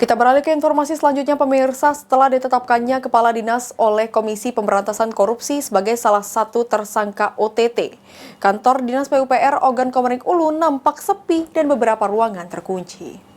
Kita beralih ke informasi selanjutnya, pemirsa. Setelah ditetapkannya Kepala Dinas oleh Komisi Pemberantasan Korupsi sebagai salah satu tersangka OTT, kantor Dinas PUPR Ogan Komering Ulu nampak sepi dan beberapa ruangan terkunci.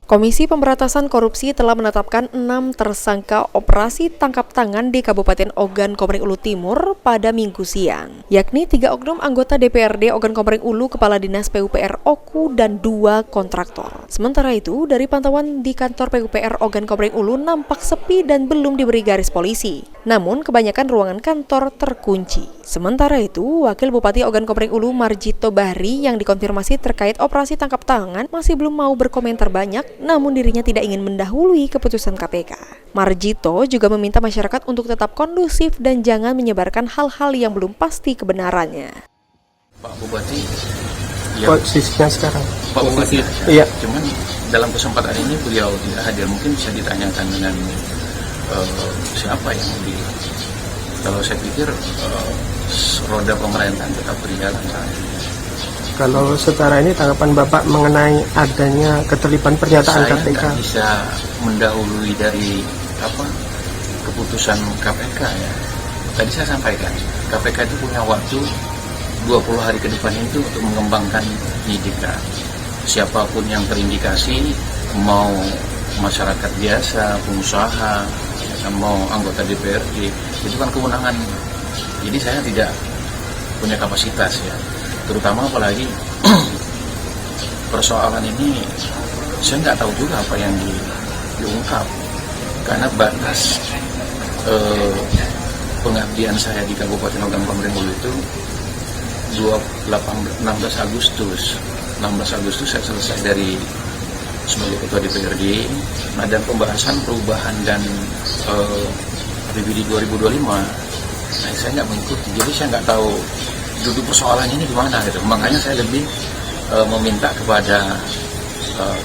Komisi Pemberantasan Korupsi telah menetapkan 6 tersangka operasi tangkap tangan di Kabupaten Ogan Komering Ulu Timur pada Minggu siang, yakni 3 oknum anggota DPRD Ogan Komering Ulu, Kepala Dinas PUPR OKU, dan 2 kontraktor. Sementara itu, dari pantauan di kantor PUPR Ogan Komering Ulu nampak sepi dan belum diberi garis polisi. Namun, kebanyakan ruangan kantor terkunci. Sementara itu, Wakil Bupati Ogan Komering Ulu Marjito Bahri yang dikonfirmasi terkait operasi tangkap tangan masih belum mau berkomentar banyak, namun dirinya tidak ingin mendahului keputusan KPK. Marjito juga meminta masyarakat untuk tetap kondusif dan jangan menyebarkan hal-hal yang belum pasti kebenarannya. Pak Bupati, posisinya sekarang. Pak Bupati, iya. Cuman dalam kesempatan ini beliau tidak hadir, mungkin bisa ditanyakan dengan siapa yang di. Kalau saya pikir roda pemerintahan tetap berjalan saat ini. Kalau setara ini tanggapan Bapak mengenai adanya keterlibatan pernyataan Saya KPK? nggak bisa mendahului dari keputusan KPK ya. Tadi saya sampaikan, KPK itu punya waktu 20 hari ke depan itu untuk mengembangkan penyidikan. Siapapun yang terindikasi, mau masyarakat biasa, pengusaha, mau anggota DPRD, itu kan kewenangan. Jadi saya tidak punya kapasitas ya. Terutama apalagi persoalan ini saya nggak tahu juga apa yang diungkap, karena batas pengabdian saya di Kabupaten Ogan Komering Ulu itu 16 Agustus saya selesai dari sebagai ketua DPRD. Nah, dan pembahasan perubahan dan RPJMD 2025, nah, saya nggak mengikuti, jadi saya nggak tahu duduk persoalannya ini gimana gitu. Makanya saya lebih meminta kepada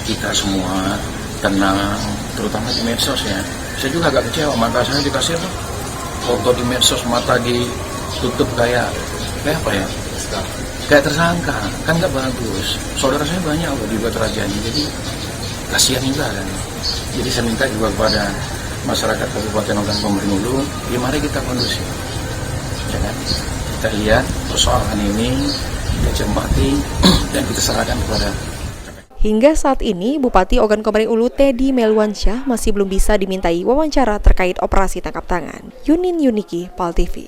kita semua tenang, terutama di medsos ya. Saya juga agak kecewa, mata saya dikasih foto di medsos, mata ditutup kayak apa ya? Kayak tersangka, kan nggak bagus. Saudara saya banyak loh di Batarajani, jadi kasihan juga kan. Jadi saya minta juga kepada masyarakat Kabupaten Ogan Komering Ulu, ya mari kita kondusif, ya kan? Kita lihat persoalan ini, kita cermati, dan kita serahkan kepada. Hingga saat ini, Bupati Ogan Komering Ulu Teddy Melwansyah masih belum bisa dimintai wawancara terkait operasi tangkap tangan. Yunin Yuniki, PAL TV.